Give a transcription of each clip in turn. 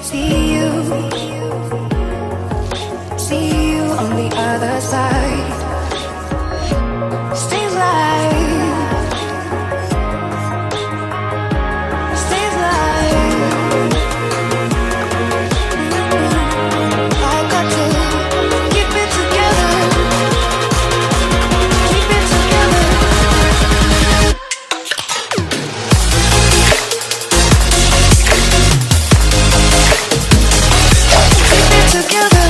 See you on the other side. Stay alive, stay alive. I got to keep it together, keep it together. Keep it together.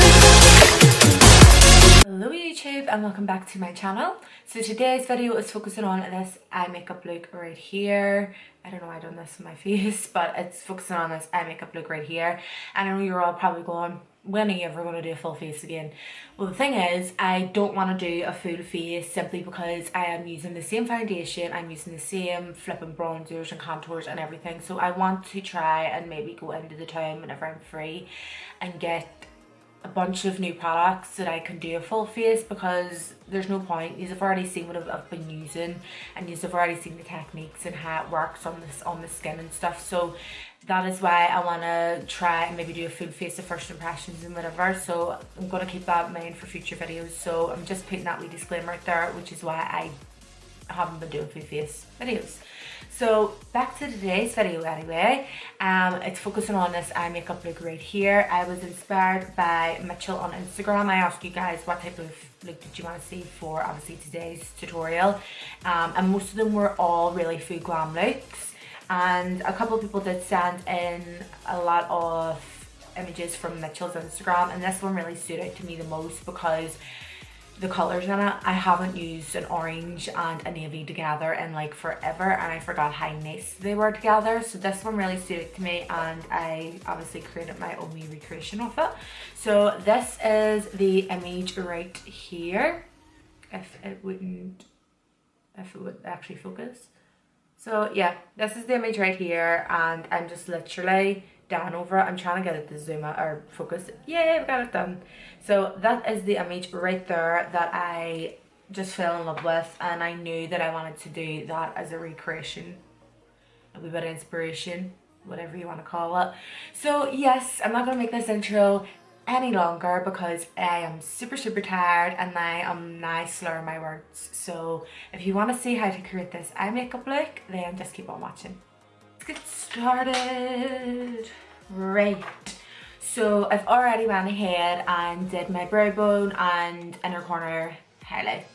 Hello YouTube and welcome back to my channel. So today's video is focusing on this eye makeup look right here. I don't know why I've done this on my face, but it's focusing on this eye makeup look right here. And I know you're all probably going, when are you ever going to do a full face again? Well, the thing is, I don't want to do a full face simply because I am using the same foundation, I'm using the same flipping bronzers and contours and everything. So I want to try and maybe go into the town whenever I'm free and get a bunch of new products that I can do a full face, because there's no point. You've already seen what I've been using and you've already seen the techniques and how it works on the skin and stuff. So that is why I want to try and maybe do a full face of first impressions and whatever. So I'm going to keep that in mind for future videos. So I'm just putting that wee disclaimer out there, which is why I haven't been doing full face videos. So back to today's video anyway. It's focusing on this eye makeup look right here. I was inspired by Mitchell on Instagram. I asked you guys what type of look did you want to see for obviously today's tutorial, and most of them were all really full glam looks, and a couple of people did send in a lot of images from Mitchell's Instagram, and this one really stood out to me the most because the colours in it, I haven't used an orange and a navy together in like forever, and I forgot how nice they were together. So this one really stood out to me, and I obviously created my own wee recreation of it. So this is the image right here, if it would actually focus. So yeah, this is the image right here, and I'm just literally down over it. I'm trying to get it to zoom out or focus. Yay, we got it done. So that is the image right there that I just fell in love with, and I knew that I wanted to do that as a recreation, a wee bit of inspiration, whatever you want to call it. So yes, I'm not going to make this intro any longer because I am super tired and I am now slurring my words. So if you want to see how to create this eye makeup look, then just keep on watching. Let's get started. Right, so I've already went ahead and did my brow bone and inner corner highlight.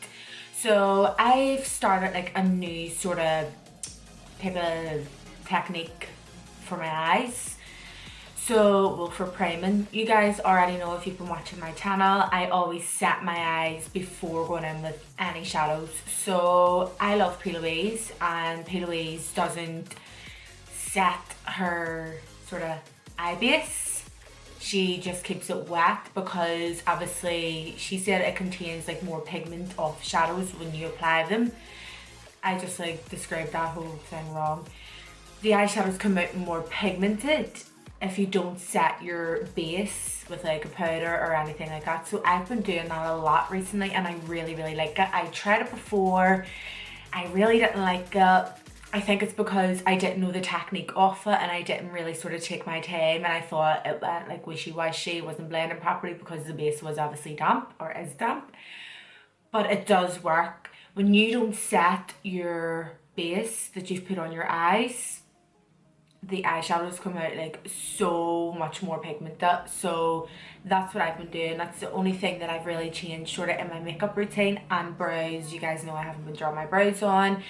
So I've started like a new sort of type of technique for my eyes. So, well, for priming, you guys already know if you've been watching my channel, I always set my eyes before going in with any shadows. So I love P. Louise, and P. Louise doesn't set her sort of eye base. She just keeps it wet because obviously she said it contains like more pigment of shadows when you apply them. I just like described that whole thing wrong. The eyeshadows come out more pigmented if you don't set your base with like a powder or anything like that. So I've been doing that a lot recently, and I really like it. I tried it before, I really didn't like it. I think it's because I didn't know the technique of it, and I didn't really sort of take my time, and I thought it went like wishy-washy, wasn't blending properly because the base was obviously damp, or is damp. But it does work. When you don't set your base that you've put on your eyes, the eyeshadows come out like so much more pigmented. So that's what I've been doing. That's the only thing that I've really changed sort of in my makeup routine. And brows, you guys know I haven't been drawing my brows on.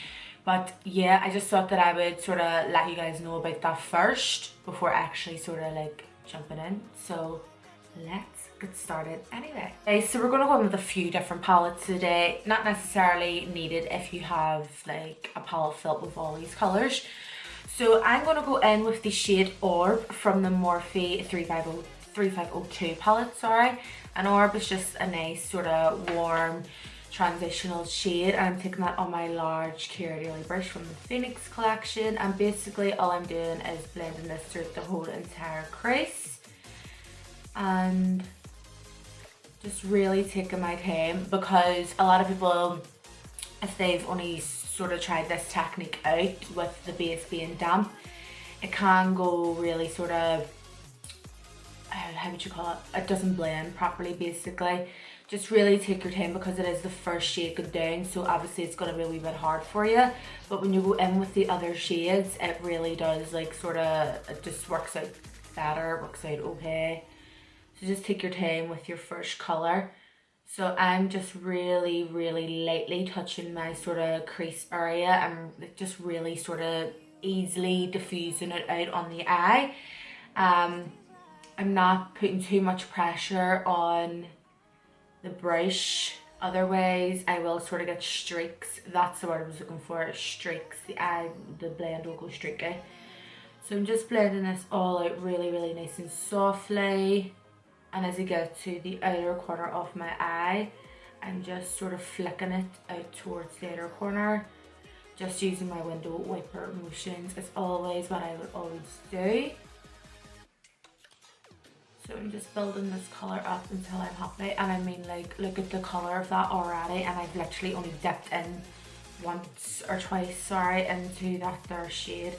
But yeah, I just thought that I would sort of let you guys know about that first before actually sort of like jumping in. So let's get started anyway. Okay, so we're going to go in with a few different palettes today. Not necessarily needed if you have like a palette filled with all these colours. So I'm going to go in with the shade Orb from the Morphe 3502 palette, sorry. And Orb is just a nice sort of warm transitional shade, and I'm taking that on my large Curly brush from the Phoenix collection, and basically all I'm doing is blending this through the whole entire crease and just really taking my time, because a lot of people, if they've only sort of tried this technique out with the base being damp, it can go really sort of how would you call it? It doesn't blend properly basically. Just really take your time because it is the first shade going down, so obviously it's going to be a wee bit hard for you. But when you go in with the other shades, it really does like sort of, it just works out better, works out okay. So just take your time with your first colour. So I'm just really lightly touching my sort of crease area and just really sort of easily diffusing it out on the eye. I'm not putting too much pressure on the brush, otherwise I will sort of get streaks. That's the word I was looking for, streaks. The blend will go streaky. So I'm just blending this all out really nice and softly, and as I get to the outer corner of my eye, I'm just sort of flicking it out towards the outer corner, just using my window wiper motions as always, what I would always do. So I'm just building this colour up until I'm happy, and I mean, like, look at the colour of that already, and I've literally only dipped in once or twice, sorry, into that third shade.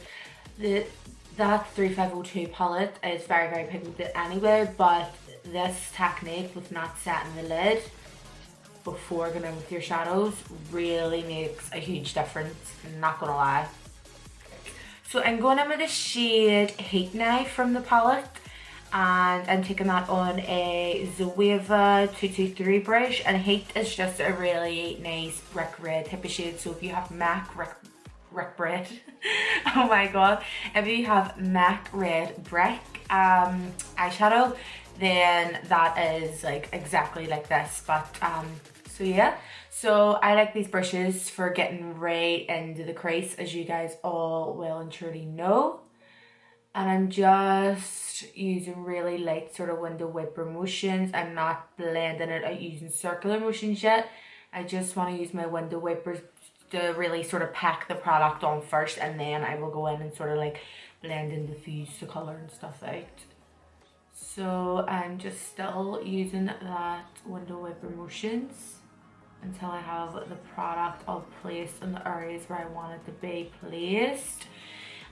That 3502 palette is very pigmented anyway, but this technique with not setting the lid before going in with your shadows really makes a huge difference, I'm not gonna lie. So I'm going in with the shade Heat now from the palette, and I'm taking that on a Zoeva 223 brush, and Heat is just a really nice brick red type of shade. So if you have MAC brick red oh my god, if you have MAC red brick eyeshadow, then that is like exactly like this. But so yeah, so I like these brushes for getting right into the crease, as you guys all well and truly know. And I'm just using really light sort of window wiper motions. I'm not blending it out using circular motions yet. I just want to use my window wipers to really sort of pack the product on first, and then I will go in and sort of like blend and diffuse the colour and stuff out. So I'm just still using that window wiper motions until I have the product all placed in the areas where I want it to be placed.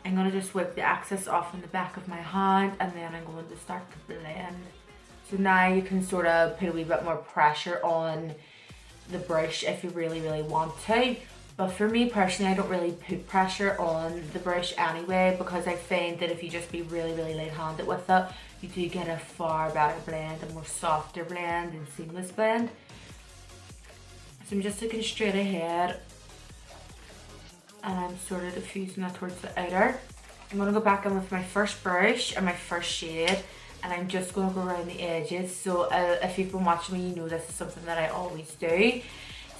I'm going to just wipe the excess off in the back of my hand, and then I'm going to start to blend. So now you can sort of put a wee bit more pressure on the brush if you really want to. But for me personally, I don't really put pressure on the brush anyway, because I find that if you just be really light-handed with it, you do get a far better blend, a more softer blend and seamless blend. So I'm just looking straight ahead, and I'm sort of diffusing that towards the outer. I'm going to go back in with my first brush and my first shade, and I'm just going to go around the edges. So if you've been watching me, you know this is something that I always do.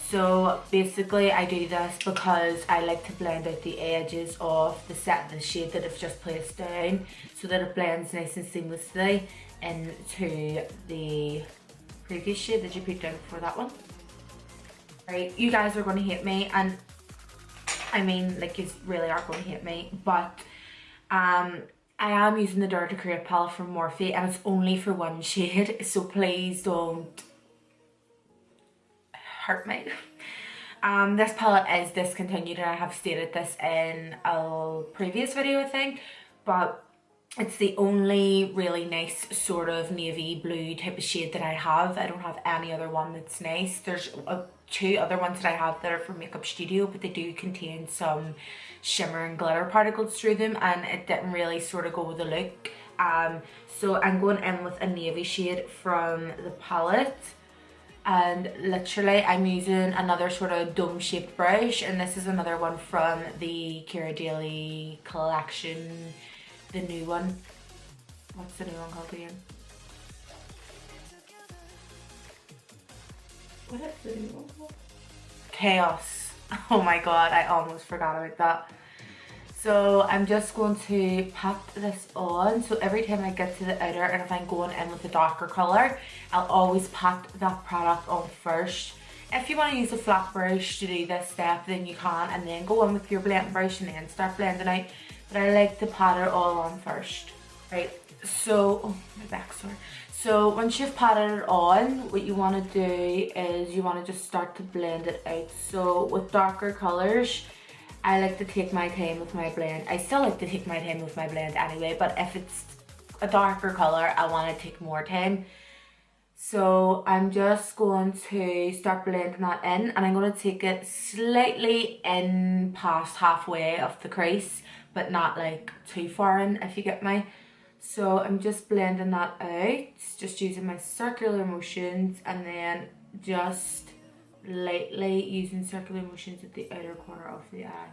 So basically I do this because I like to blend out the edges of the shade that I've just placed down, so that it blends nice and seamlessly into the previous shade that you put down for that one. Right, you guys are going to hate me, and I mean, like, you really are going to hate me, but I am using the Dare to Create palette from Morphe, and it's only for one shade, so please don't hurt me. This palette is discontinued, and I have stated this in a previous video, I think, but it's the only really nice sort of navy blue type of shade that I have. I don't have any other one that's nice. There's two other ones that I have that are from Makeup Studio, but they do contain some shimmer and glitter particles through them, and it didn't really sort of go with the look. So I'm going in with a navy shade from the palette, and literally I'm using another sort of dome shaped brush, and this is another one from the Kira Daily collection, the new one. What's the new one called again? What is the new one called? Chaos. Oh my god, I almost forgot about that. So I'm just going to pat this on. So every time I get to the outer, and if I'm going in with a darker colour, I'll always pat that product on first. If you want to use a flat brush to do this step, then you can, and then go in with your blending brush and then start blending out. But I like to pat it all on first. Right, so, oh, my back's sore. So once you've patted it on, what you want to do is you want to just start to blend it out. So with darker colours, I like to take my time with my blend. I still like to take my time with my blend anyway, but if it's a darker color, I want to take more time. So I'm just going to start blending that in, and I'm going to take it slightly in past halfway of the crease, but not like too far in, if you get me. So I'm just blending that out, just using my circular motions, and then just lightly using circular motions at the outer corner of the eye.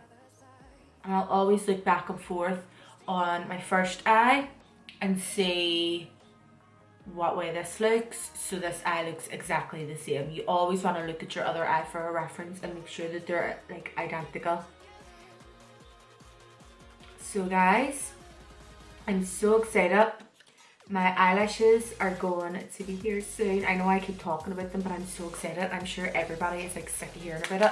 And I'll always look back and forth on my first eye and see what way this looks. So this eye looks exactly the same. You always want to look at your other eye for a reference and make sure that they're like identical. So guys, I'm so excited. My eyelashes are going to be here soon. I know I keep talking about them, but I'm so excited. I'm sure everybody is like sick of hearing about it.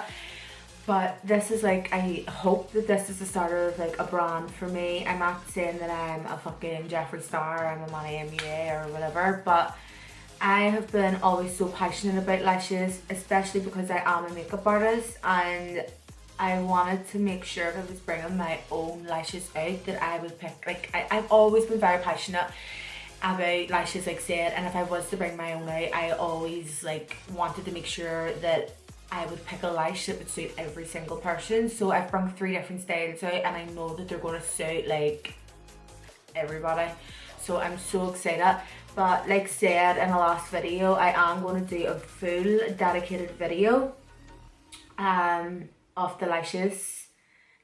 But this is like, I hope that this is the start of like a brand for me. I'm not saying that I'm a fucking Jeffree Star, I'm a Money MUA or whatever, but I have been always so passionate about lashes, especially because I am a makeup artist, and I wanted to make sure if I was bringing my own lashes out that I would pick, like I've always been very passionate about lashes, like I said, and if I was to bring my own out, I always like wanted to make sure that I would pick a lash that would suit every single person. So I've brought 3 different styles out, and I know that they're going to suit like everybody. So I'm so excited. But like I said in the last video, I am going to do a full dedicated video of the lashes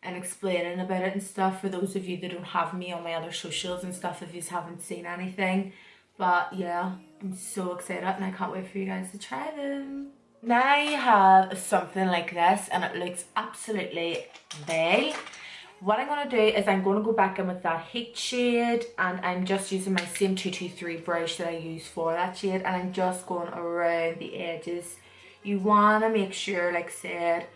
and explaining about it and stuff for those of you that don't have me on my other socials and stuff, if you haven't seen anything. But yeah, I'm so excited and I can't wait for you guys to try them. Now I have something like this and it looks absolutely vile. What I'm going to do is I'm going to go back in with that heat shade, and I'm just using my same 223 brush that I use for that shade, and I'm just going around the edges. You want to make sure, like I said,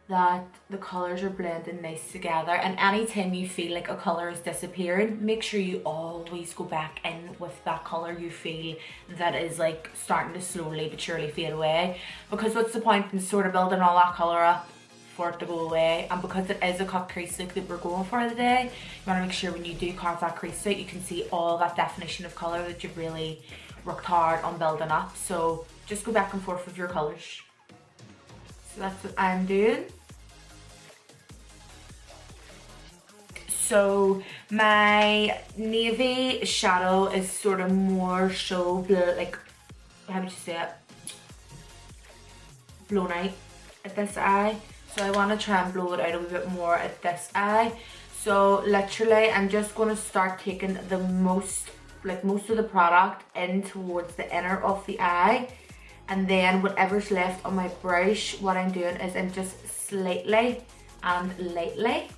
that the colours are blending nice together, and anytime you feel like a colour is disappearing, make sure you always go back in with that colour you feel that is like starting to slowly but surely fade away, because what's the point in sort of building all that colour up for it to go away? And because it is a cut crease look that we're going for today, you want to make sure when you do carve that crease out, you can see all that definition of colour that you've really worked hard on building up. So just go back and forth with your colours. So that's what I'm doing. So my navy shadow is sort of more so like, how would you say it, blown out at this eye. So I want to try and blow it out a wee bit more at this eye. So literally I'm just going to start taking the most of the product in towards the inner of the eye, and then whatever's left on my brush, what I'm doing is I'm just slightly and lightly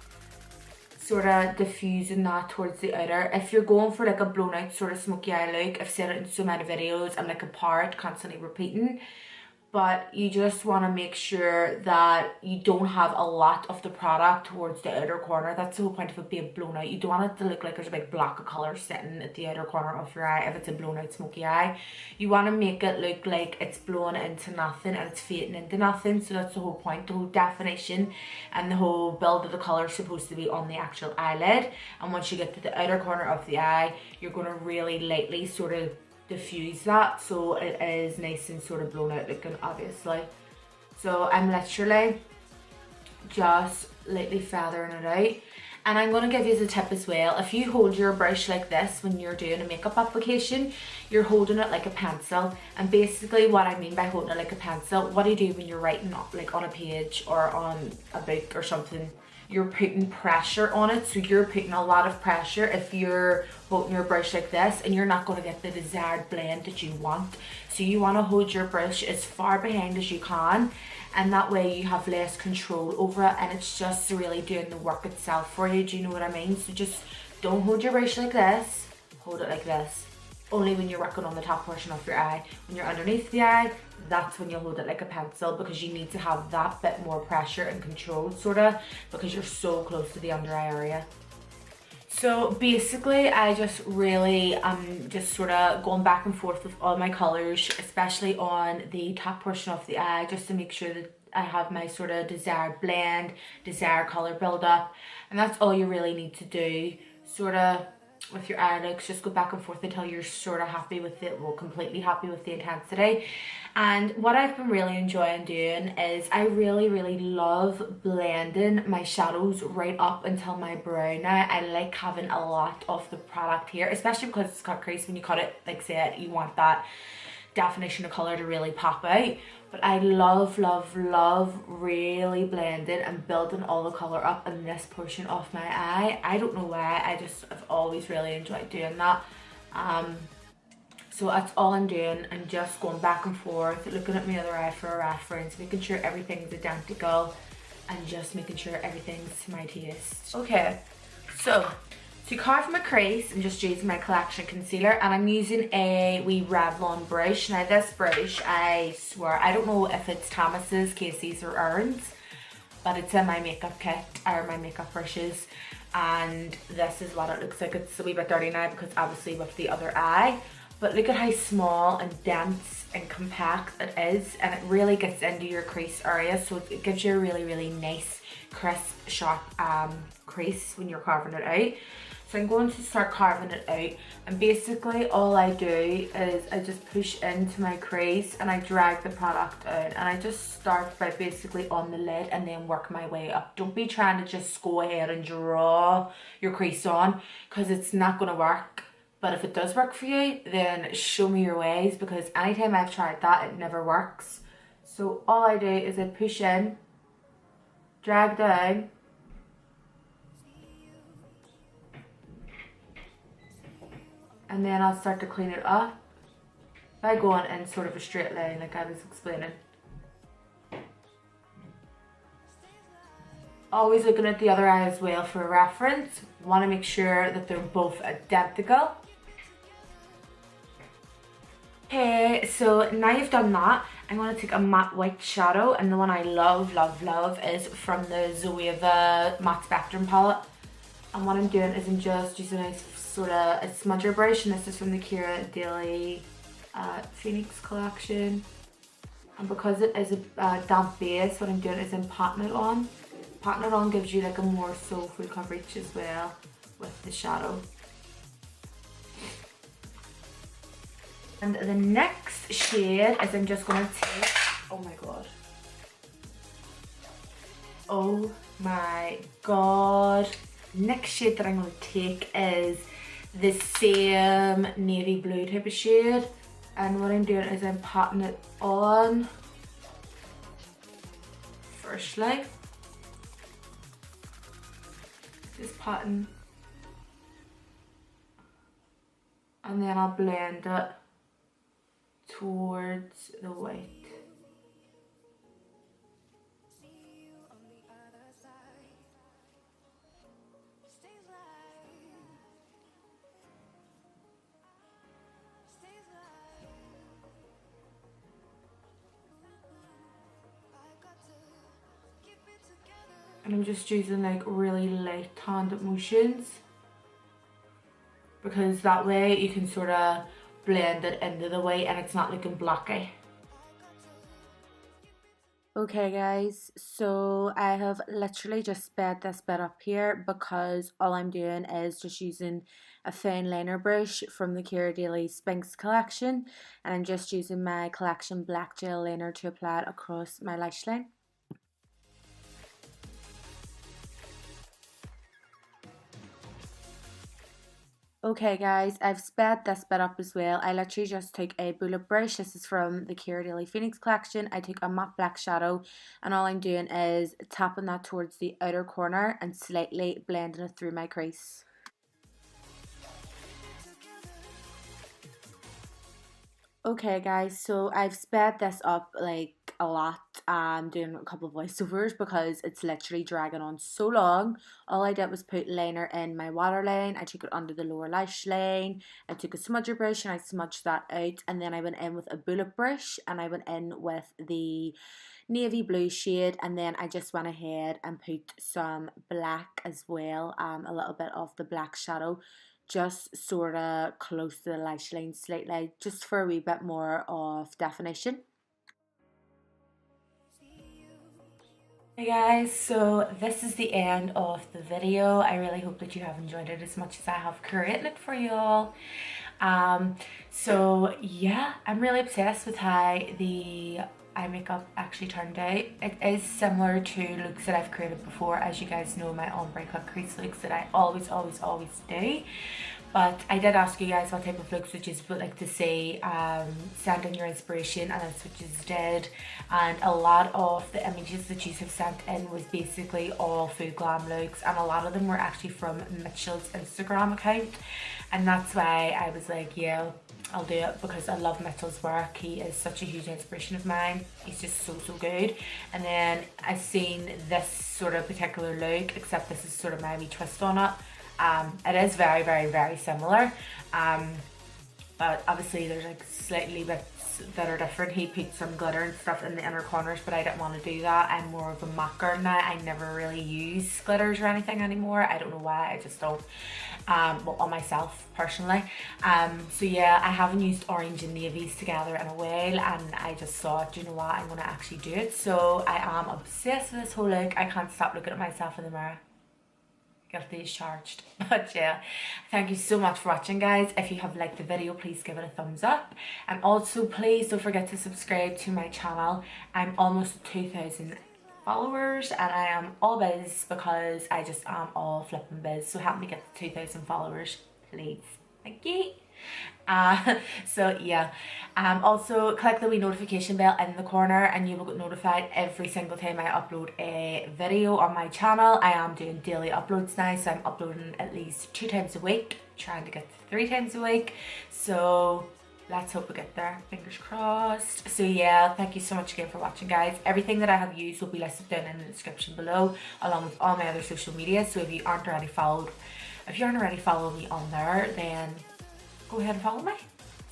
sort of diffusing that towards the outer. If you're going for like a blown out sort of smoky eye look, I've said it in so many videos, I'm like a parrot constantly repeating, but you just want to make sure that you don't have a lot of the product towards the outer corner. That's the whole point of it being blown out. You don't want it to look like there's a big block of colour sitting at the outer corner of your eye if it's a blown out smoky eye. You want to make it look like it's blown into nothing and it's fading into nothing. So that's the whole point. The whole definition and the whole build of the colour is supposed to be on the actual eyelid. And once you get to the outer corner of the eye, you're going to really lightly sort of diffuse that so it is nice and sort of blown out looking, obviously. So I'm literally just lightly feathering it out. And I'm going to give you a tip as well. If you hold your brush like this when you're doing a makeup application, you're holding it like a pencil. And basically what I mean by holding it like a pencil, what do you do when you're writing like on a page or on a book or something? You're putting pressure on it, so you're putting a lot of pressure if you're holding your brush like this, and you're not going to get the desired blend that you want. So you want to hold your brush as far behind as you can, and that way you have less control over it, and it's just really doing the work itself for you. Do you know what I mean? So just don't hold your brush like this, hold it like this. Only when you're working on the top portion of your eye. When you're underneath the eye, that's when you'll hold it like a pencil, because you need to have that bit more pressure and control sort of, because you're so close to the under eye area. So basically I just really just sort of going back and forth with all my colours, especially on the top portion of the eye, just to make sure that I have my sort of desired blend, desired colour build up, and that's all you really need to do. Sort of with your eye looks. Just go back and forth until you're sort of happy with it, well, completely happy with the intensity. And what I've been really enjoying doing is I really love blending my shadows right up until my brow. Now I like having a lot of the product here, especially because it's got crease. When you cut it, like said, you want that definition of color to really pop out. But I love really blending and building all the color up in this portion of my eye. I don't know why, I've always really enjoyed doing that. So that's all I'm doing, and just going back and forth, looking at my other eye for a reference, making sure everything's identical, and just making sure everything's to my taste. Okay, so to carve my crease, I'm just using my collection concealer, and I'm using a wee Revlon brush. Now this brush, I swear, I don't know if it's Thomas's, Casey's or Ern's, but it's in my makeup kit, or my makeup brushes, and this is what it looks like. It's a wee bit dirty now because obviously with the other eye, but look at how small and dense and compact it is, and it really gets into your crease area, so it gives you a really nice, crisp, sharp crease when you're carving it out. So I'm going to start carving it out, and basically all I do is I just push into my crease and I drag the product out, and I just start by basically on the lid and then work my way up. Don't be trying to just go ahead and draw your crease on, because it's not going to work. But if it does work for you, then show me your ways, because anytime I've tried that, it never works. So all I do is I push in, drag down, and then I'll start to clean it up by going in sort of a straight line like I was explaining. Always looking at the other eye as well for reference. Want to make sure that they're both identical. Okay, so now you've done that, I'm going to take a matte white shadow, and the one I love is from the Zoeva Matte Spectrum palette. And what I'm doing is I'm just using a sort of a smudger brush, and this is from the Kira Daily Phoenix collection. And because it is a damp base, what I'm doing is I'm patting it on. Patting it on gives you like a more soulful coverage as well with the shadow. And the next shade is I'm just going to take, oh my god, next shade that I'm going to take is the same navy blue type of shade, and what I'm doing is I'm patting it on firstly, just patting, and then I'll blend it towards the white. And I'm just using like really light hand motions, because that way you can sort of blend it into the white and it's not looking blocky. Okay guys, so I have literally just sped this bit up here because all I'm doing is just using a fine liner brush from the Kira Daily Sphinx collection, and I'm just using my collection black gel liner to apply it across my lash line. Okay guys, I've sped this bit up as well. I literally just took a bullet brush. This is from the Kira Daily Phoenix collection. I took a matte black shadow, and all I'm doing is tapping that towards the outer corner and slightly blending it through my crease. Okay guys, so I've sped this up like a lot. I'm doing a couple of voiceovers because it's literally dragging on so long. All I did was put liner in my waterline. I took it under the lower lash line. I took a smudger brush and I smudged that out, and then I went in with a bullet brush and I went in with the navy blue shade, and then I just went ahead and put some black as well, a little bit of the black shadow, just sort of close to the lash line slightly, just for a wee bit more of definition. Hey guys, so this is the end of the video. I really hope that you have enjoyed it as much as I have creating it for you all. So yeah, I'm really obsessed with how the eye makeup actually turned out. It is similar to looks that I've created before. As you guys know, my ombre cut crease looks that I always do. But I did ask you guys what type of looks which you would like to see, send in your inspiration, and that's what you did. And a lot of the images that you have sent in was basically all full glam looks, and a lot of them were actually from Mitchell's Instagram account. And that's why I was like, yeah, I'll do it, because I love Mitchell's work. He is such a huge inspiration of mine. He's just so good. And then I've seen this sort of particular look, except this is sort of my wee twist on it. It is very similar, but obviously there's like slightly bits that are different. He put some glitter and stuff in the inner corners, but I didn't want to do that. I'm more of a matte girl now. I never really use glitters or anything anymore. I don't know why, I just don't. Well, on myself personally. So yeah, I haven't used orange and navies together in a while, and I just thought, you know what, I'm gonna actually do it. So I am obsessed with this whole look. I can't stop looking at myself in the mirror. Guilty as charged. But yeah, thank you so much for watching, guys. If you have liked the video, please give it a thumbs up, and also please don't forget to subscribe to my channel. I'm almost 2,000 followers, and I am all biz because I just am all flipping biz. So help me get to 2,000 followers, please. Thank you. So yeah, also click the wee notification bell in the corner and you will get notified every single time I upload a video on my channel. I am doing daily uploads now, so I'm uploading at least 2 times a week, trying to get to 3 times a week. So let's hope we get there, fingers crossed. So yeah, thank you so much again for watching, guys. Everything that I have used will be listed down in the description below, along with all my other social media. So if you aren't already following me on there, then go ahead and follow me.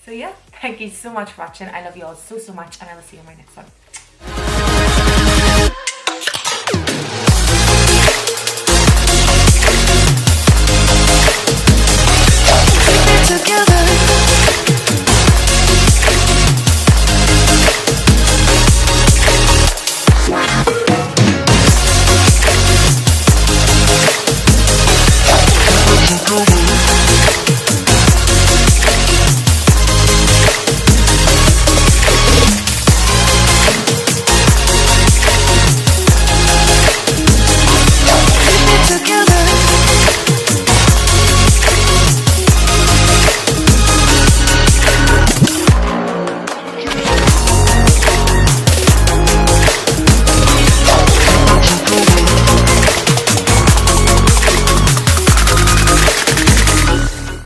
So yeah, thank you so much for watching. I love you all so much, and I will see you in my next one.